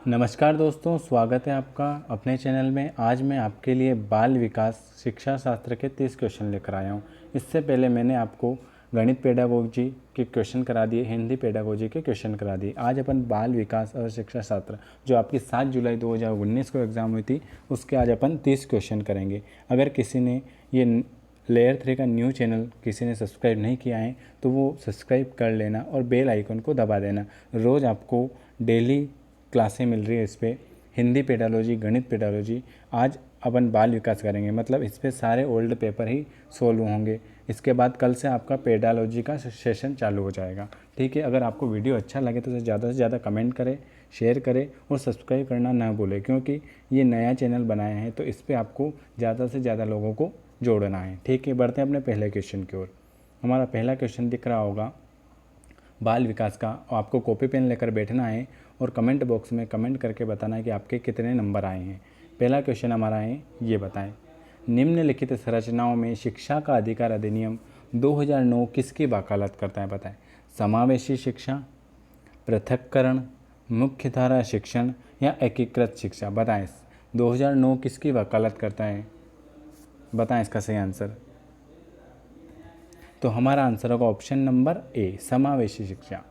नमस्कार दोस्तों, स्वागत है आपका अपने चैनल में। आज मैं आपके लिए बाल विकास शिक्षा शास्त्र के 30 क्वेश्चन लेकर आया हूँ। इससे पहले मैंने आपको गणित पेडागोजी के क्वेश्चन करा दिए, हिंदी पेडागोजी के क्वेश्चन करा दिए। आज अपन बाल विकास और शिक्षा शास्त्र जो आपकी 7 जुलाई 2019 को एग्ज़ाम हुई थी, उसके आज अपन 30 क्वेश्चन करेंगे। अगर किसी ने ये लेयर 3 का न्यू चैनल किसी ने सब्सक्राइब नहीं किया है तो वो सब्सक्राइब कर लेना और बेल आइकन को दबा देना। रोज़ आपको डेली क्लासें मिल रही है इस पर, हिंदी पेडालॉजी, गणित पेडालॉजी। आज अपन बाल विकास करेंगे, मतलब इस पर सारे ओल्ड पेपर ही सोल्व होंगे। इसके बाद कल से आपका पेडालॉजी का सेशन चालू हो जाएगा। ठीक है, अगर आपको वीडियो अच्छा लगे तो ज़्यादा से ज़्यादा कमेंट करें, शेयर करें और सब्सक्राइब करना ना भूलें, क्योंकि ये नया चैनल बनाया है तो इस पर आपको ज़्यादा से ज़्यादा लोगों को जोड़ना है। ठीक है, बढ़ते हैं अपने पहले क्वेश्चन की ओर। हमारा पहला क्वेश्चन दिख रहा होगा बाल विकास का। आपको कॉपी पेन लेकर बैठना है और कमेंट बॉक्स में कमेंट करके बताना है कि आपके कितने नंबर आए हैं। पहला क्वेश्चन हमारा है, ये बताएं, निम्नलिखित संरचनाओं में शिक्षा का अधिकार अधिनियम 2009 किसकी वकालत करता है? बताएं। समावेशी शिक्षा, पृथक्करण, मुख्यधारा शिक्षण या एकीकृत शिक्षा? बताएं 2009 किसकी वकालत करता है? बताएं इसका सही आंसर। तो हमारा आंसर होगा ऑप्शन नंबर ए, समावेशी शिक्षा।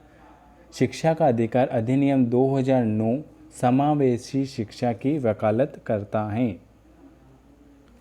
शिक्षा का अधिकार अधिनियम 2009 समावेशी शिक्षा की वकालत करता है।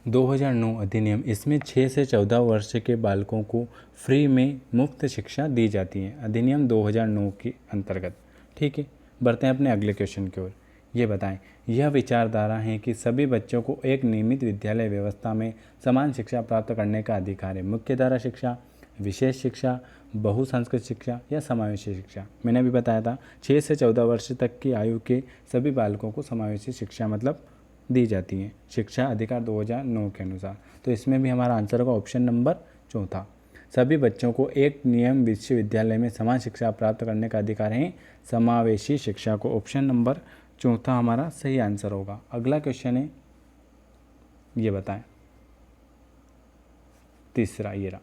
2009 अधिनियम, इसमें 6 से 14 वर्ष के बालकों को फ्री में मुफ्त शिक्षा दी जाती है, अधिनियम 2009 के अंतर्गत। ठीक है, बढ़ते हैं अपने अगले क्वेश्चन की ओर। ये बताएं, यह विचारधारा है कि सभी बच्चों को एक नियमित विद्यालय व्यवस्था में समान शिक्षा प्राप्त करने का अधिकार है। मुख्यधारा शिक्षा, विशेष शिक्षा, बहुसंस्कृत शिक्षा या समावेशी शिक्षा? मैंने अभी बताया था 6 से 14 वर्ष तक की आयु के सभी बालकों को समावेशी शिक्षा मतलब दी जाती है, शिक्षा अधिकार 2009 के अनुसार। तो इसमें भी हमारा आंसर होगा ऑप्शन नंबर चौथा, सभी बच्चों को एक नियम विश्वविद्यालय में समान शिक्षा प्राप्त करने का अधिकार है, समावेशी शिक्षा को। ऑप्शन नंबर चौथा हमारा सही आंसर होगा। अगला क्वेश्चन है, ये बताएं, तीसरा ये रहा,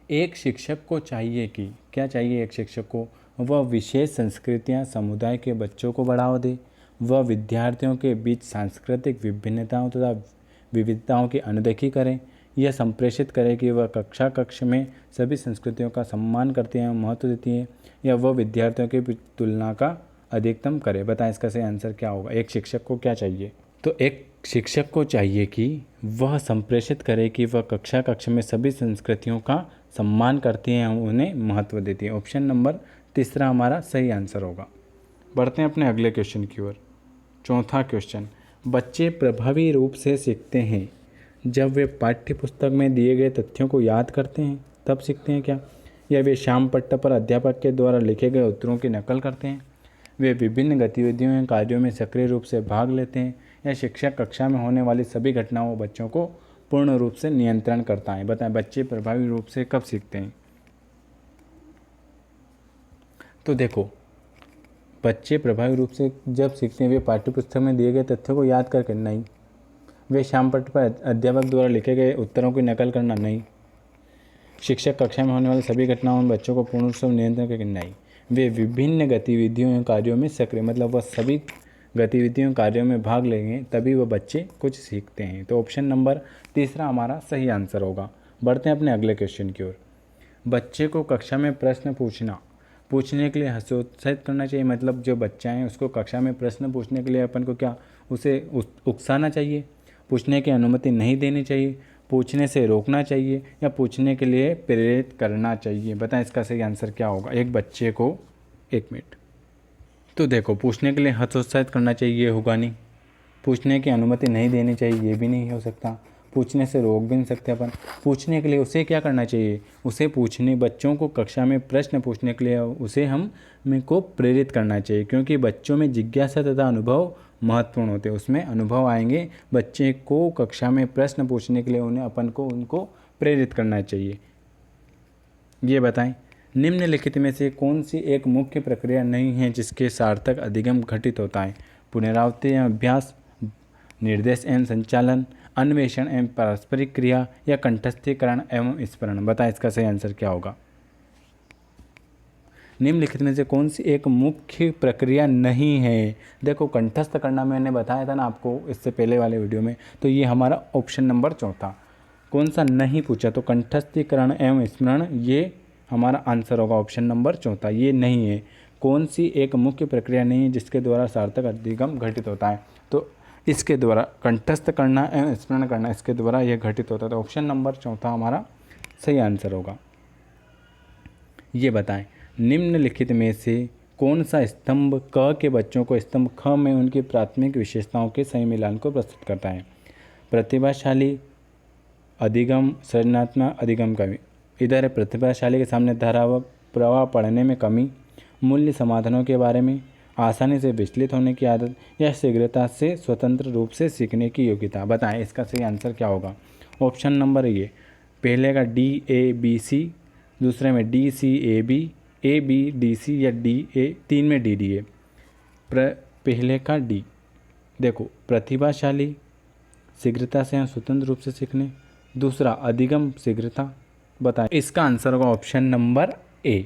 एक शिक्षक को चाहिए कि, क्या चाहिए एक शिक्षक को? वह विशेष संस्कृतियां समुदाय के बच्चों को बढ़ावा दे, वह विद्यार्थियों के बीच सांस्कृतिक विभिन्नताओं तथा विविधताओं की अनदेखी करें, यह संप्रेषित करे कि वह कक्ष में सभी संस्कृतियों का सम्मान करती हैं, महत्व देती हैं, या वह विद्यार्थियों की तुलना का अधिकतम करे? बताएं इसका सही आंसर क्या होगा। एक शिक्षक को क्या चाहिए? तो एक शिक्षक को चाहिए कि वह संप्रेषित करे कि वह कक्ष में सभी संस्कृतियों का सम्मान करती हैं, उन्हें महत्व देती है। ऑप्शन नंबर तीसरा हमारा सही आंसर होगा। बढ़ते हैं अपने अगले क्वेश्चन की ओर। चौथा क्वेश्चन, बच्चे प्रभावी रूप से सीखते हैं जब वे पाठ्य पुस्तक में दिए गए तथ्यों को याद करते हैं, तब सीखते हैं क्या? या वे शाम पट्ट पर अध्यापक के द्वारा लिखे गए उत्तरों की नकल करते हैं, वे विभिन्न गतिविधियों या कार्यों में सक्रिय रूप से भाग लेते हैं, या शिक्षक कक्षा में होने वाली सभी घटनाओं बच्चों को पूर्ण रूप से नियंत्रण करता है? बताएं, बच्चे प्रभावी रूप से कब सीखते हैं? तो देखो, बच्चे प्रभावी रूप से जब सीखते हैं वे पाठ्यपुस्तक में दिए गए तथ्यों को याद करके नहीं, वे शाम पट्ट पर अध्यापक द्वारा लिखे गए उत्तरों की नकल करना नहीं, शिक्षक कक्षा में होने वाली सभी घटनाओं में बच्चों को पूर्ण रूप से नियंत्रण करके नहीं, वे विभिन्न गतिविधियों या कार्यों में सक्रिय, मतलब वह सभी गतिविधियों कार्यों में भाग लेंगे तभी वह बच्चे कुछ सीखते हैं। तो ऑप्शन नंबर तीसरा हमारा सही आंसर होगा। बढ़ते हैं अपने अगले क्वेश्चन की ओर। बच्चे को कक्षा में प्रश्न पूछने के लिए हतोत्साहित करना चाहिए, मतलब जो बच्चा है उसको कक्षा में प्रश्न पूछने के लिए अपन को क्या उसे उकसाना चाहिए, पूछने की अनुमति नहीं देनी चाहिए, पूछने से रोकना चाहिए, या पूछने के लिए प्रेरित करना चाहिए? बताएं इसका सही आंसर क्या होगा। एक बच्चे को, एक मिनट, तो देखो, पूछने के लिए हतोत्साहित करना चाहिए, ये होगा नहीं। पूछने की अनुमति नहीं देनी चाहिए, ये भी नहीं हो सकता। पूछने से रोक भी नहीं सकते अपन। पूछने के लिए उसे क्या करना चाहिए? उसे पूछने, बच्चों को कक्षा में प्रश्न पूछने के लिए उसे हमें को प्रेरित करना चाहिए, क्योंकि बच्चों में जिज्ञासा तथा अनुभव महत्वपूर्ण होते हैं। उसमें अनुभव आएंगे, बच्चे को कक्षा में प्रश्न पूछने के लिए उनको प्रेरित करना चाहिए। ये बताएं, निम्नलिखित में से कौन सी एक मुख्य प्रक्रिया नहीं है जिसके सार्थक अधिगम घटित होता है? पुनरावृत्ति एवं अभ्यास, निर्देश एवं संचालन, अन्वेषण एवं पारस्परिक क्रिया, या कंठस्थीकरण एवं स्मरण? बताएं इसका सही आंसर क्या होगा। निम्नलिखित में से कौन सी एक मुख्य प्रक्रिया नहीं है? देखो कंठस्थ करना मैंने बताया था ना आपको इससे पहले वाले वीडियो में, तो ये हमारा ऑप्शन नंबर चौथा। कौन सा नहीं पूछा, तो कंठस्थीकरण एवं स्मरण ये हमारा आंसर होगा, ऑप्शन नंबर चौथा। ये नहीं है, कौन सी एक मुख्य प्रक्रिया नहीं है जिसके द्वारा सार्थक अधिगम घटित होता है? तो इसके द्वारा कंठस्थ करना एवं स्मरण करना, इसके द्वारा यह घटित होता है। तो ऑप्शन नंबर चौथा हमारा सही आंसर होगा। ये बताएं, निम्नलिखित में से कौन सा स्तंभ क के बच्चों को स्तंभ ख में उनकी प्राथमिक विशेषताओं के सही मिलान को प्रस्तुत करता है? प्रतिभाशाली, अधिगम, सृजनात्मक, अधिगम कमी। इधर प्रतिभाशाली के सामने धारा व प्रवाह पढ़ने में कमी, मूल्य समाधानों के बारे में, आसानी से विचलित होने की आदत, या शीघ्रता से स्वतंत्र रूप से सीखने की योग्यता। बताएं इसका सही आंसर क्या होगा? ऑप्शन नंबर ये, पहले का DABC, दूसरे में DCAB, ABDC या DA, तीन में DDA। पहले का D, देखो प्रतिभाशाली, शीघ्रता से स्वतंत्र रूप से सीखने, दूसरा अधिगम, शीघ्रता। बताएं इसका आंसर होगा ऑप्शन नंबर ए,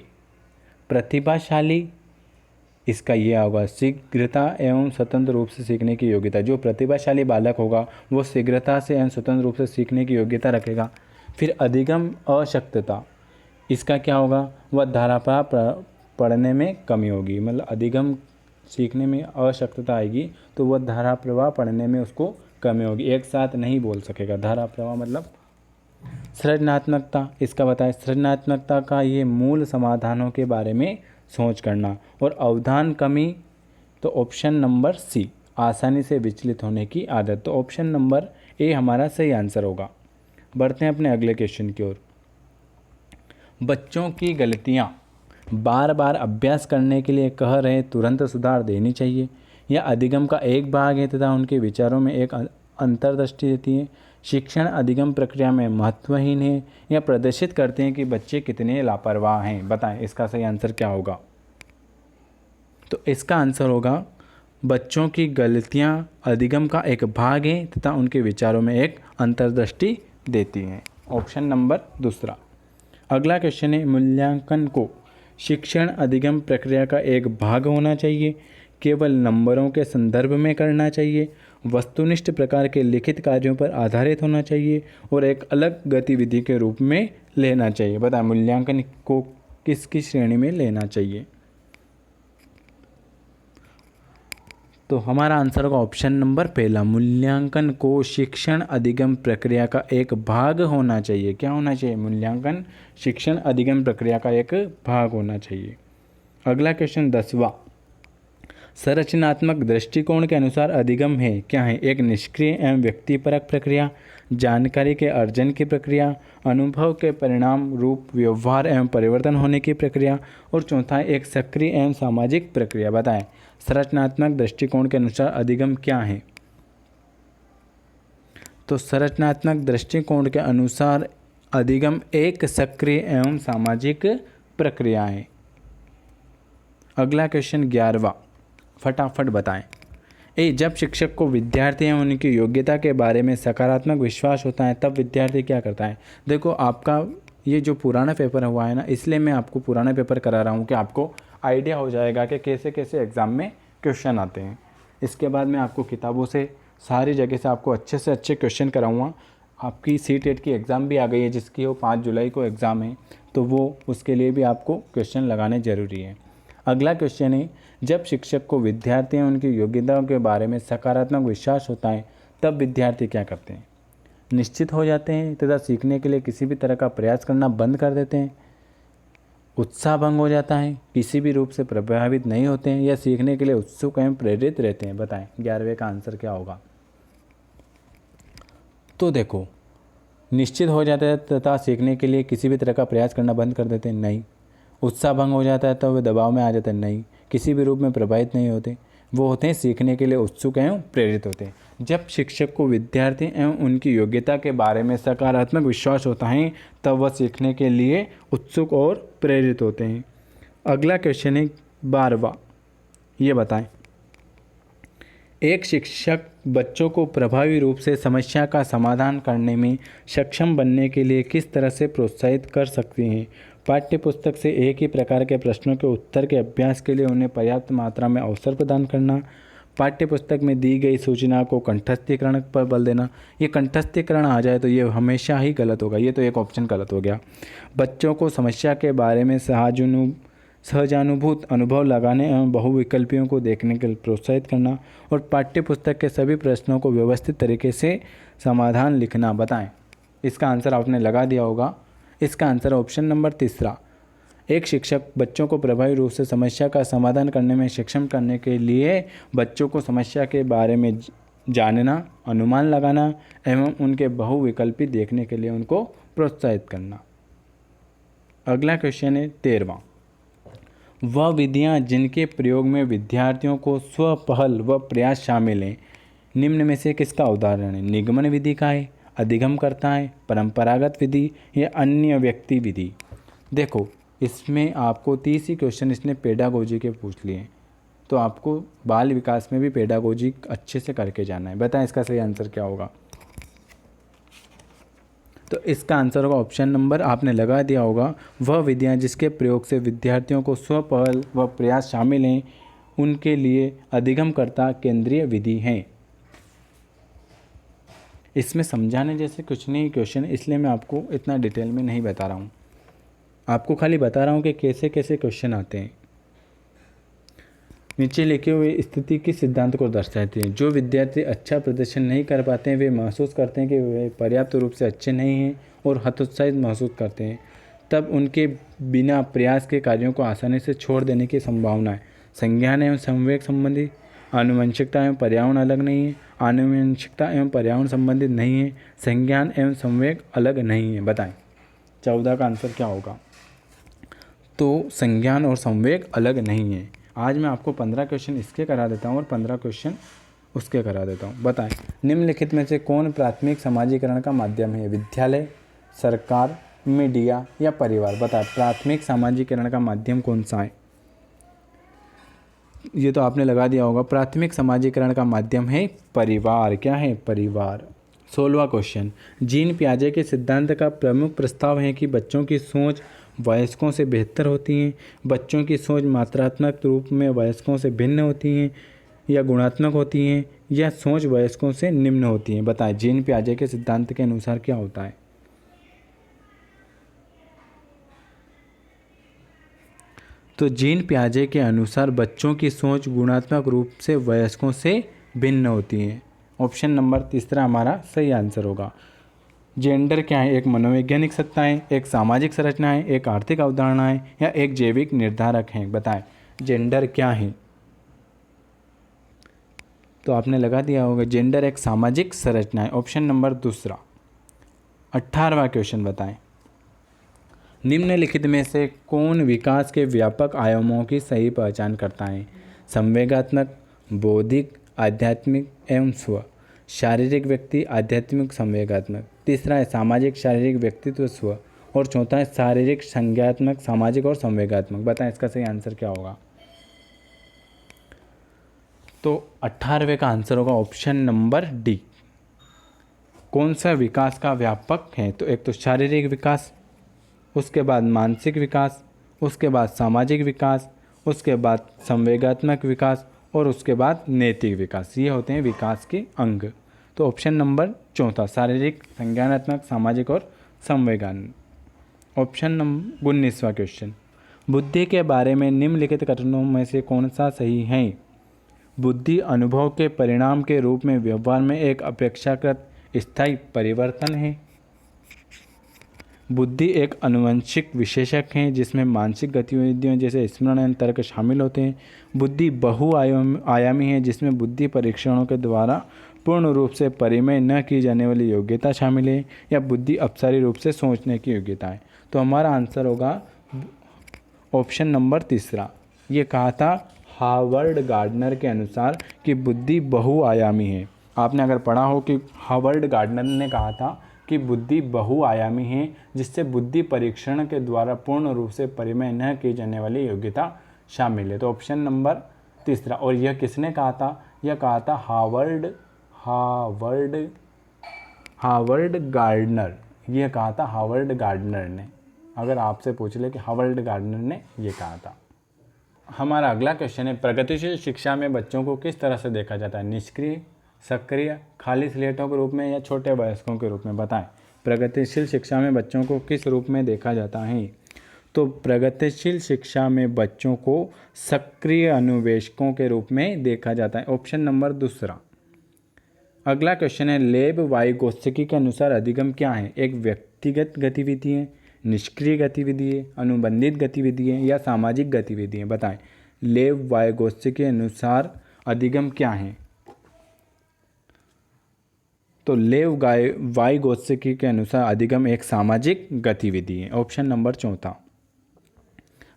प्रतिभाशाली। इसका ये होगा शीघ्रता एवं स्वतंत्र रूप से सीखने की योग्यता। जो प्रतिभाशाली बालक होगा वो शीघ्रता से एवं स्वतंत्र रूप से सीखने की योग्यता रखेगा। फिर अधिगम, अशक्तता, इसका क्या होगा? वह धाराप्रवाह पढ़ने में कमी होगी, मतलब अधिगम सीखने में अशक्तता आएगी तो वह धारा प्रवाह पढ़ने में उसको कमी होगी, एक साथ नहीं बोल सकेगा। धारा प्रवाह मतलब सृजनात्मकता, इसका बताएं सृजनात्मकता का ये मूल समाधानों के बारे में सोच करना। और अवधान कमी, तो ऑप्शन नंबर सी, आसानी से विचलित होने की आदत। तो ऑप्शन नंबर ए हमारा सही आंसर होगा। बढ़ते हैं अपने अगले क्वेश्चन की ओर। बच्चों की गलतियाँ बार बार अभ्यास करने के लिए कह रहे तुरंत सुधार देनी चाहिए, या अधिगम का एक भाग है तथा उनके विचारों में एक अंतर्दृष्टि देती है, शिक्षण अधिगम प्रक्रिया में महत्वहीन है, या प्रदर्शित करते हैं कि बच्चे कितने लापरवाह हैं। बताएं इसका सही आंसर क्या होगा? तो इसका आंसर होगा बच्चों की गलतियां अधिगम का एक भाग है तथा उनके विचारों में एक अंतर्दृष्टि देती हैं। ऑप्शन नंबर दूसरा। अगला क्वेश्चन है, मूल्यांकन को शिक्षण अधिगम प्रक्रिया का एक भाग होना चाहिए, केवल नंबरों के संदर्भ में करना चाहिए, वस्तुनिष्ठ प्रकार के लिखित कार्यों पर आधारित होना चाहिए, और एक अलग गतिविधि के रूप में लेना चाहिए। बताएं मूल्यांकन को किसकी श्रेणी में लेना चाहिए? तो हमारा आंसर होगा ऑप्शन नंबर पहला, मूल्यांकन को शिक्षण अधिगम प्रक्रिया का एक भाग होना चाहिए। क्या होना चाहिए? मूल्यांकन शिक्षण अधिगम प्रक्रिया का एक भाग होना चाहिए। अगला क्वेश्चन 10वां, संरचनात्मक दृष्टिकोण के अनुसार अधिगम है क्या है? एक निष्क्रिय एवं व्यक्तिपरक प्रक्रिया, जानकारी के अर्जन की प्रक्रिया, अनुभव के परिणाम रूप व्यवहार एवं परिवर्तन होने की प्रक्रिया, और चौथा एक सक्रिय एवं सामाजिक प्रक्रिया। बताएं संरचनात्मक दृष्टिकोण के अनुसार अधिगम क्या है? तो संरचनात्मक दृष्टिकोण के अनुसार अधिगम एक सक्रिय एवं सामाजिक प्रक्रिया है। अगला क्वेश्चन 11वां, फटाफट बताएं। जब शिक्षक को विद्यार्थी एवं उनकी योग्यता के बारे में सकारात्मक विश्वास होता है तब विद्यार्थी क्या करता है? देखो आपका ये जो पुराना पेपर हुआ है ना, इसलिए मैं आपको पुराना पेपर करा रहा हूँ कि आपको आइडिया हो जाएगा कि कैसे कैसे एग्ज़ाम में क्वेश्चन आते हैं। इसके बाद मैं आपको किताबों से सारी जगह से आपको अच्छे से अच्छे क्वेश्चन कराऊँगा। आपकी CTET की एग्ज़ाम भी आ गई है जिसकी वो 5 जुलाई को एग्ज़ाम है, तो वो उसके लिए भी आपको क्वेश्चन लगाने ज़रूरी है। अगला क्वेश्चन है, जब शिक्षक को विद्यार्थी एवं उनकी योग्यताओं के बारे में सकारात्मक विश्वास होता है तब विद्यार्थी क्या करते हैं? निश्चित हो जाते हैं तथा सीखने के लिए किसी भी तरह का प्रयास करना बंद कर देते हैं, उत्साह भंग हो जाता है, किसी भी रूप से प्रभावित नहीं होते हैं, या सीखने के लिए उत्सुक एवं प्रेरित रहते हैं। बताएं 11वें का आंसर क्या होगा? तो देखो, निश्चित हो जाता है तथा सीखने के लिए किसी भी तरह का प्रयास करना बंद कर देते हैं, नहीं। उत्साह भंग हो जाता है तो वे दबाव में आ जाते हैं, नहीं। किसी भी रूप में प्रभावित नहीं होते, वो होते हैं सीखने के लिए उत्सुक एवं प्रेरित होते हैं। जब शिक्षक को विद्यार्थी एवं उनकी योग्यता के बारे में सकारात्मक विश्वास होता है तब वह सीखने के लिए उत्सुक और प्रेरित होते हैं। अगला क्वेश्चन है 12वां, ये बताएं। एक शिक्षक बच्चों को प्रभावी रूप से समस्या का समाधान करने में सक्षम बनने के लिए किस तरह से प्रोत्साहित कर सकते हैं? पाठ्य पुस्तक से एक ही प्रकार के प्रश्नों के उत्तर के अभ्यास के लिए उन्हें पर्याप्त मात्रा में अवसर प्रदान करना। पाठ्य पुस्तक में दी गई सूचना को कंठस्थीकरण पर बल देना। ये कंठस्थीकरण आ जाए तो ये हमेशा ही गलत होगा, ये तो एक ऑप्शन गलत हो गया। बच्चों को समस्या के बारे में सहजानुभूत अनुभव लगाने एवं बहुविकल्पियों को देखने के लिए प्रोत्साहित करना। और पाठ्य पुस्तक के सभी प्रश्नों को व्यवस्थित तरीके से समाधान लिखना। बताएं, इसका आंसर आपने लगा दिया होगा। इसका आंसर ऑप्शन नंबर तीसरा। एक शिक्षक बच्चों को प्रभावी रूप से समस्या का समाधान करने में सक्षम करने के लिए बच्चों को समस्या के बारे में जानना, अनुमान लगाना एवं उनके बहुविकल्पी देखने के लिए उनको प्रोत्साहित करना। अगला क्वेश्चन है 13वां। वह विधियां जिनके प्रयोग में विद्यार्थियों को स्वपहल व प्रयास शामिल हैं, निम्न में से किसका उदाहरण है? निगमन विधि का है, अधिगमकर्ता है, परंपरागत विधि या अन्य व्यक्ति विधि। देखो, इसमें आपको 30 ही क्वेश्चन इसने पेडागोजी के पूछ लिए, तो आपको बाल विकास में भी पेडागोजी अच्छे से करके जाना है। बताएं इसका सही आंसर क्या होगा? तो इसका आंसर होगा ऑप्शन नंबर, आपने लगा दिया होगा, वह विधियां जिसके प्रयोग से विद्यार्थियों को स्वपहल व प्रयास शामिल हैं, उनके लिए अधिगमकर्ता केंद्रीय विधि हैं। इसमें समझाने जैसे कुछ नहीं क्वेश्चन, इसलिए मैं आपको इतना डिटेल में नहीं बता रहा हूँ, आपको खाली बता रहा हूँ कि कैसे कैसे क्वेश्चन आते हैं। नीचे लिखे हुए स्थिति किस सिद्धांत को दर्शाते हैं? जो विद्यार्थी अच्छा प्रदर्शन नहीं कर पाते हैं वे महसूस करते हैं कि वे पर्याप्त रूप से अच्छे नहीं हैं और हतोत्साहित महसूस करते हैं, तब उनके बिना प्रयास के कार्यों को आसानी से छोड़ देने की संभावना है। संज्ञान एवं संवेग संबंधी, आनुवंशिकता एवं पर्यावरण अलग नहीं है, आनुवंशिकता एवं पर्यावरण संबंधित नहीं है, संज्ञान एवं संवेग अलग नहीं है। बताएं 14 का आंसर क्या होगा? तो संज्ञान और संवेग अलग नहीं है। आज मैं आपको 15 क्वेश्चन इसके करा देता हूँ और 15 क्वेश्चन उसके करा देता हूँ। बताएं, निम्नलिखित में से कौन प्राथमिक समाजीकरण का माध्यम है? विद्यालय, सरकार, मीडिया या परिवार? बताएं, प्राथमिक समाजीकरण का माध्यम कौन सा है? ये तो आपने लगा दिया होगा, प्राथमिक समाजीकरण का माध्यम है परिवार। क्या है? परिवार। 16वां क्वेश्चन। जीन पियाजे के सिद्धांत का प्रमुख प्रस्ताव है कि बच्चों की सोच वयस्कों से बेहतर होती हैं, बच्चों की सोच मात्रात्मक रूप में वयस्कों से भिन्न होती हैं या गुणात्मक होती हैं, या सोच वयस्कों से निम्न होती हैं। बताएं, जीन पियाजे के सिद्धांत के अनुसार क्या होता है? तो जीन पियाजे के अनुसार बच्चों की सोच गुणात्मक रूप से वयस्कों से भिन्न होती है। ऑप्शन नंबर तीसरा हमारा सही आंसर होगा। जेंडर क्या है? एक मनोवैज्ञानिक सत्ता है, एक सामाजिक संरचना है, एक आर्थिक अवधारणा है या एक जैविक निर्धारक है? बताएं, जेंडर क्या है? तो आपने लगा दिया होगा, जेंडर एक सामाजिक संरचना है। ऑप्शन नंबर दूसरा। 18वां क्वेश्चन बताएं, निम्नलिखित में से कौन विकास के व्यापक आयामों की सही पहचान करता है? संवेगात्मक, बौद्धिक, आध्यात्मिक एवं स्व। शारीरिक व्यक्ति, आध्यात्मिक, संवेगात्मक। तीसरा है सामाजिक, शारीरिक, व्यक्तित्व, स्व। और चौथा है शारीरिक, संज्ञात्मक, सामाजिक और संवेगात्मक। बताएं इसका सही आंसर क्या होगा? तो 18वें का आंसर होगा ऑप्शन नंबर डी। कौन सा विकास का व्यापक है? तो एक तो शारीरिक विकास, उसके बाद मानसिक विकास, उसके बाद सामाजिक विकास, उसके बाद संवेगात्मक विकास और उसके बाद नैतिक विकास। ये होते हैं विकास के अंग। तो ऑप्शन नंबर चौथा, शारीरिक, संज्ञानात्मक, सामाजिक और संवेगान। ऑप्शन नंबर 19वां क्वेश्चन। बुद्धि के बारे में निम्नलिखित कथनों में से कौन सा सही है? बुद्धि अनुभव के परिणाम के रूप में व्यवहार में एक अपेक्षाकृत स्थायी परिवर्तन है। बुद्धि एक आनुवंशिक विशेषक है जिसमें मानसिक गतिविधियों जैसे स्मरण एवं तर्क शामिल होते हैं। बुद्धि बहुआयामी है जिसमें बुद्धि परीक्षणों के द्वारा पूर्ण रूप से परिमेय न की जाने वाली योग्यता शामिल है, या बुद्धि अपसारी रूप से सोचने की योग्यता है। तो हमारा आंसर होगा ऑप्शन नंबर तीसरा। ये कहा था हार्वर्ड गार्डनर के अनुसार कि बुद्धि बहुआयामी है। आपने अगर पढ़ा हो कि हार्वर्ड गार्डनर ने कहा था कि बुद्धि बहुआयामी है जिससे बुद्धि परीक्षण के द्वारा पूर्ण रूप से परिमेय न की जाने वाली योग्यता शामिल है। तो ऑप्शन नंबर तीसरा। और यह किसने कहा था? यह कहा था हार्वर्ड गार्डनर। यह कहा था हार्वर्ड गार्डनर ने। अगर आपसे पूछ ले कि हावर्ड गार्डनर ने ये कहा था। हमारा अगला क्वेश्चन है, प्रगतिशील शिक्षा में बच्चों को किस तरह से देखा जाता है? निष्क्रिय, सक्रिय, खाली स्लेटों के रूप में या छोटे वयस्कों के रूप में? बताएं। प्रगतिशील शिक्षा में बच्चों को किस रूप में देखा जाता है? तो प्रगतिशील शिक्षा में बच्चों को सक्रिय अनुवेशकों के रूप में देखा जाता है। ऑप्शन नंबर दूसरा। अगला क्वेश्चन है, लेब वाइगोत्स्की के अनुसार अधिगम क्या है? एक व्यक्तिगत गतिविधि है, निष्क्रिय गतिविधि है, अनुबंधित गतिविधि है या सामाजिक गतिविधि है? बताएं। लेब वाइगोत्स्की के अनुसार अधिगम क्या है? तो लेव वाइगोत्स्की के अनुसार अधिगम एक सामाजिक गतिविधि है। ऑप्शन नंबर चौथा।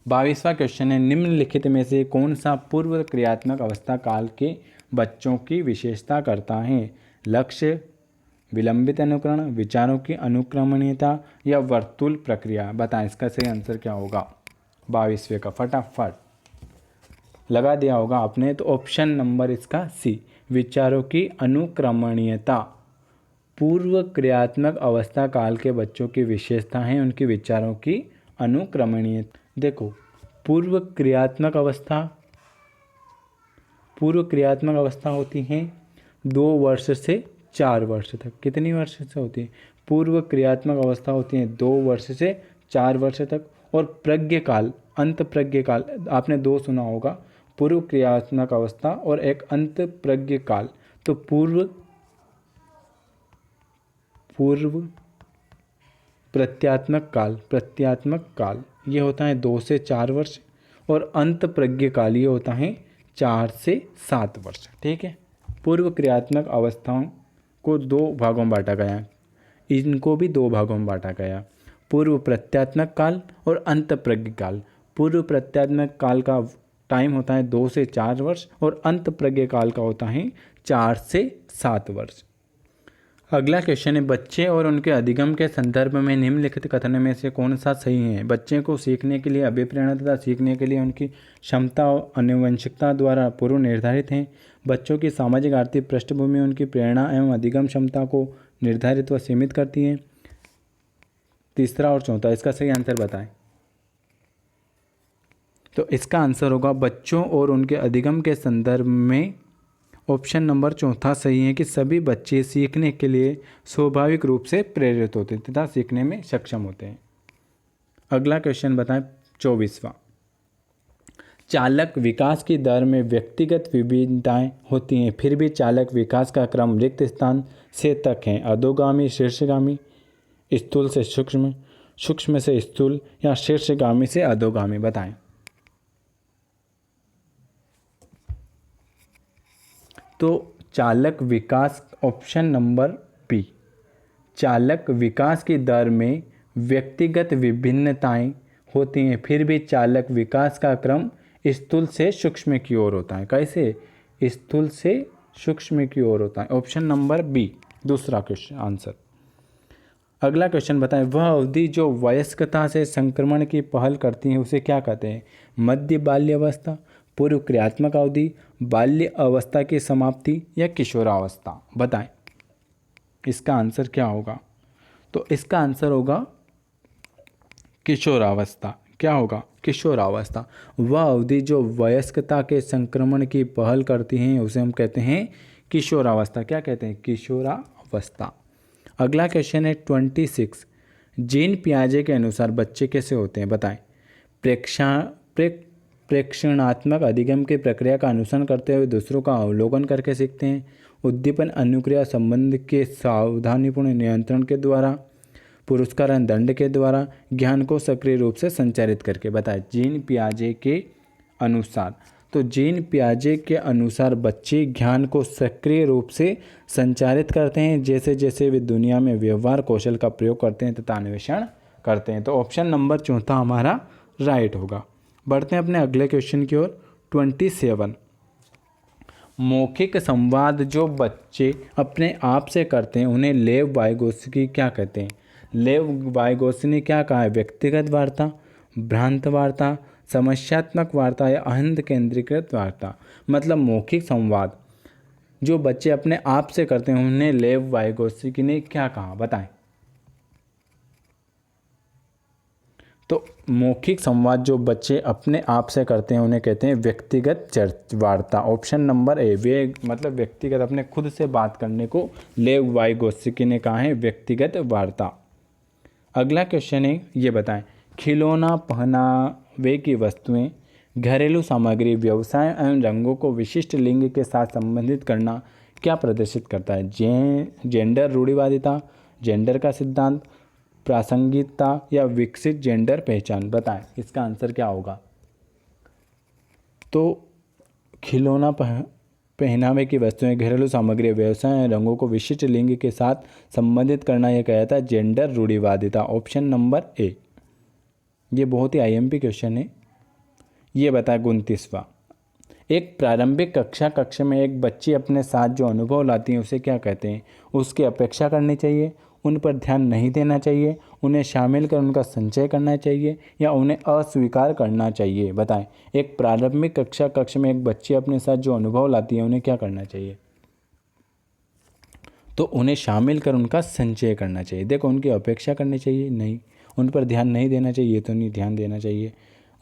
22वां क्वेश्चन है, निम्नलिखित में से कौन सा पूर्व क्रियात्मक अवस्था काल के बच्चों की विशेषता करता है? लक्ष्य, विलंबित अनुकरण, विचारों की अनुक्रमणीयता या वर्तुल प्रक्रिया? बताएं इसका सही आंसर क्या होगा 22वें का, फटाफट लगा दिया होगा आपने। तो ऑप्शन नंबर इसका सी, विचारों की अनुक्रमणीयता पूर्व क्रियात्मक अवस्था काल के बच्चों की विशेषता है, उनके विचारों की अनुक्रमणीयता। देखो, पूर्व क्रियात्मक अवस्था होती है 2 वर्ष से 4 वर्ष तक। कितनी वर्ष से होती है? पूर्व क्रियात्मक अवस्था होती है 2 वर्ष से 4 वर्ष तक। और प्रज्ञकाल, अंत प्रज्ञकाल, आपने 2 सुना होगा, पूर्व क्रियात्मक अवस्था और एक अंत प्रज्ञकाल। तो पूर्व प्रत्यात्मक काल ये होता है 2 से 4 वर्ष, और अंत प्रज्ञकाल ये होता है 4 से 7 वर्ष। ठीक है, पूर्व क्रियात्मक अवस्थाओं को 2 भागों में बांटा गया, इनको भी 2 भागों में बांटा गया, पूर्व प्रत्यात्मक काल और अंत प्रज्ञकाल। पूर्व प्रत्यात्मक काल का टाइम होता है 2 से 4 वर्ष और अंत प्रज्ञकाल का होता है 4 से 7 वर्ष। अगला क्वेश्चन है, बच्चे और उनके अधिगम के संदर्भ में निम्नलिखित कथन में से कौन सा सही है? बच्चे को सीखने के लिए अभिप्रेरणा तथा सीखने के लिए उनकी क्षमता और आनुवंशिकता द्वारा पूर्व निर्धारित हैं। बच्चों की सामाजिक आर्थिक पृष्ठभूमि उनकी प्रेरणा एवं अधिगम क्षमता को निर्धारित व सीमित करती है। तीसरा और चौथा, इसका सही आंसर बताएं। तो इसका आंसर होगा बच्चों और उनके अधिगम के संदर्भ में ऑप्शन नंबर चौथा सही है कि सभी बच्चे सीखने के लिए स्वाभाविक रूप से प्रेरित होते हैं तथा सीखने में सक्षम होते हैं। अगला क्वेश्चन बताएं 24वां। चालक विकास की दर में व्यक्तिगत विभिन्नताएं होती हैं, फिर भी चालक विकास का क्रम रिक्त स्थान से तक है। अधोगामी, शीर्षगामी, स्थूल से सूक्ष्म, सूक्ष्म से स्थूल या शीर्षगामी से अधोगामी? बताएं। तो चालक विकास, ऑप्शन नंबर बी, चालक विकास की दर में व्यक्तिगत विभिन्नताएं होती हैं, फिर भी चालक विकास का क्रम स्थूल से सूक्ष्म की ओर होता है। कैसे? स्थूल से सूक्ष्म की ओर होता है। ऑप्शन नंबर बी, दूसरा क्वेश्चन आंसर। अगला क्वेश्चन बताएं, वह अवधि जो वयस्कता से संक्रमण की पहल करती है उसे क्या कहते हैं? मध्य बाल्यावस्था, पूर्व क्रियात्मक अवधि, बाल्य अवस्था की समाप्ति या किशोरावस्था? बताएं इसका आंसर क्या होगा। तो इसका आंसर होगा किशोरावस्था। क्या होगा? किशोरावस्था। वह अवधि जो वयस्कता के संक्रमण की पहल करती है उसे हम कहते हैं किशोरावस्था। क्या कहते हैं? किशोरावस्था। अगला क्वेश्चन है 26। जीन पियाजे के अनुसार बच्चे कैसे होते हैं? बताएं। प्रेक्षणात्मक अधिगम की प्रक्रिया का अनुसरण करते हुए दूसरों का अवलोकन करके सीखते हैं। उद्दीपन अनुक्रिया संबंध के सावधानीपूर्ण नियंत्रण के द्वारा, पुरस्कार दंड के द्वारा, ज्ञान को सक्रिय रूप से संचारित करके? बताएं जीन पियाजे के अनुसार। तो जीन पियाजे के अनुसार बच्चे ज्ञान को सक्रिय रूप से संचारित करते हैं जैसे जैसे वे दुनिया में व्यवहार कौशल का प्रयोग करते हैं तथा अन्वेषण करते हैं। तो ऑप्शन नंबर चौथा हमारा राइट होगा। बढ़ते हैं अपने अगले क्वेश्चन की ओर। 27। मौखिक संवाद जो बच्चे अपने आप से करते हैं उन्हें लेव वाइगोत्स्की क्या कहते हैं? लेव वाइगोत्स्की ने क्या कहा है? व्यक्तिगत वार्ता, भ्रांत वार्ता, समस्यात्मक वार्ता या अहंत केंद्रीकृत वार्ता? मतलब मौखिक संवाद जो बच्चे अपने आप से करते हैं उन्हें लेव वाइगोत्स्की ने क्या कहा? बताएं। तो मौखिक संवाद जो बच्चे अपने आप से करते हैं उन्हें कहते हैं व्यक्तिगत वार्ता। ऑप्शन नंबर ए, वे मतलब व्यक्तिगत अपने खुद से बात करने को लेव वाइगोत्स्की ने कहा है व्यक्तिगत वार्ता। अगला क्वेश्चन है, ये बताएं खिलौना, पहनावे की वस्तुएं, घरेलू सामग्री, व्यवसाय एवं रंगों को विशिष्ट लिंग के साथ संबंधित करना क्या प्रदर्शित करता है? जेंडर रूढ़िवादिता, जेंडर का सिद्धांत, प्रासंगिकता या विकसित जेंडर पहचान। बताएं इसका आंसर क्या होगा। तो खिलौना, पहनावे की वस्तुएं, घरेलू सामग्री, व्यवसाय रंगों को विशिष्ट लिंग के साथ संबंधित करना, यह कहता है जेंडर रूढ़िवादिता। Option number A. ये बहुत ही आईएमपी क्वेश्चन है। ये बताए 29वां, एक प्रारंभिक कक्षा में एक बच्ची अपने साथ जो अनुभव लाती है उसे क्या कहते हैं? उसकी अपेक्षा करनी चाहिए, उन पर ध्यान नहीं देना चाहिए, उन्हें शामिल कर उनका संचय करना चाहिए या उन्हें अस्वीकार करना चाहिए। बताएं एक प्रारंभिक कक्षा में एक बच्ची अपने साथ जो अनुभव लाती है उन्हें क्या करना चाहिए? तो उन्हें शामिल कर उनका संचय करना चाहिए। देखो उनकी अपेक्षा करनी चाहिए नहीं, उन पर ध्यान नहीं देना चाहिए, ये तो नहीं ध्यान देना चाहिए,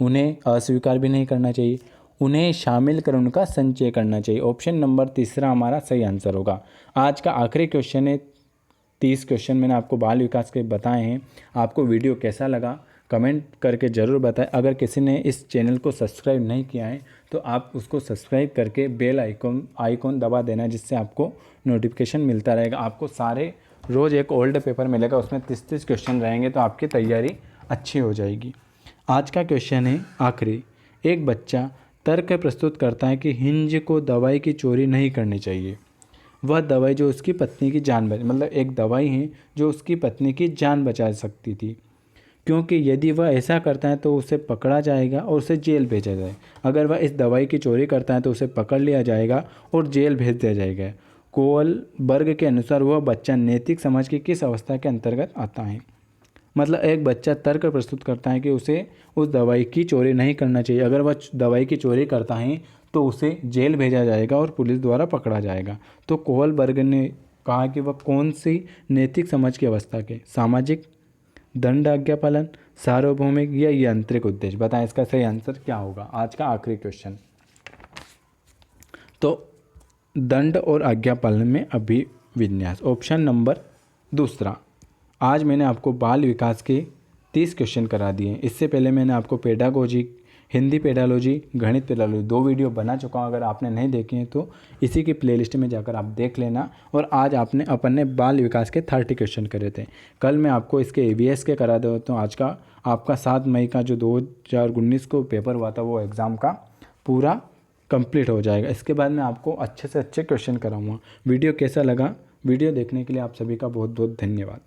उन्हें अस्वीकार भी नहीं करना चाहिए, उन्हें शामिल कर उनका संचय करना चाहिए। ऑप्शन नंबर तीसरा हमारा सही आंसर होगा। आज का आखिरी क्वेश्चन है, 30 क्वेश्चन मैंने आपको बाल विकास के बताए हैं। आपको वीडियो कैसा लगा कमेंट करके ज़रूर बताएं। अगर किसी ने इस चैनल को सब्सक्राइब नहीं किया है तो आप उसको सब्सक्राइब करके बेल आइकॉन दबा देना, जिससे आपको नोटिफिकेशन मिलता रहेगा। आपको सारे रोज़ एक ओल्ड पेपर मिलेगा, उसमें 30 क्वेश्चन रहेंगे, तो आपकी तैयारी अच्छी हो जाएगी। आज का क्वेश्चन है आखिरी, एक बच्चा तर्क प्रस्तुत करता है कि हिंज को दवाई की चोरी नहीं करनी चाहिए। वह दवाई जो उसकी पत्नी की जान मतलब एक दवाई है जो उसकी पत्नी की जान बचा सकती थी, क्योंकि यदि वह ऐसा करता है तो उसे पकड़ा जाएगा और उसे जेल भेजा जाए। अगर वह इस दवाई की चोरी करता है तो उसे पकड़ लिया जाएगा और जेल भेज दिया जाएगा। कोलबर्ग के अनुसार वह बच्चा नैतिक समाज की किस अवस्था के अंतर्गत आता है? मतलब एक बच्चा तर्क प्रस्तुत करता है कि उसे उस दवाई की चोरी नहीं करना चाहिए। अगर वह दवाई की चोरी करता है तो उसे जेल भेजा जाएगा और पुलिस द्वारा पकड़ा जाएगा। तो कोहलबर्ग ने कहा कि वह कौन सी नैतिक समझ की अवस्था के? सामाजिक, दंड आज्ञा पालन, सार्वभौमिक या यांत्रिक उद्देश्य। बताएं इसका सही आंसर क्या होगा। आज का आखिरी क्वेश्चन, तो दंड और आज्ञा पालन में अभिविन्यास। ऑप्शन नंबर दूसरा। आज मैंने आपको बाल विकास के 30 क्वेश्चन करा दिए हैं। इससे पहले मैंने आपको पेडागोजी, हिंदी पेडालॉजी, गणित पेडालॉजी 2 वीडियो बना चुका हूँ। अगर आपने नहीं देखे हैं तो इसी की प्लेलिस्ट में जाकर आप देख लेना। और आज अपन ने बाल विकास के 30 क्वेश्चन करे थे। कल मैं आपको इसके ABS के करा देता हूँ। आज का आपका 7 मई का जो 2019 को पेपर हुआ था वो एग्ज़ाम का पूरा कंप्लीट हो जाएगा। इसके बाद मैं आपको अच्छे से अच्छे क्वेश्चन कराऊँगा। वीडियो कैसा लगा? वीडियो देखने के लिए आप सभी का बहुत बहुत धन्यवाद।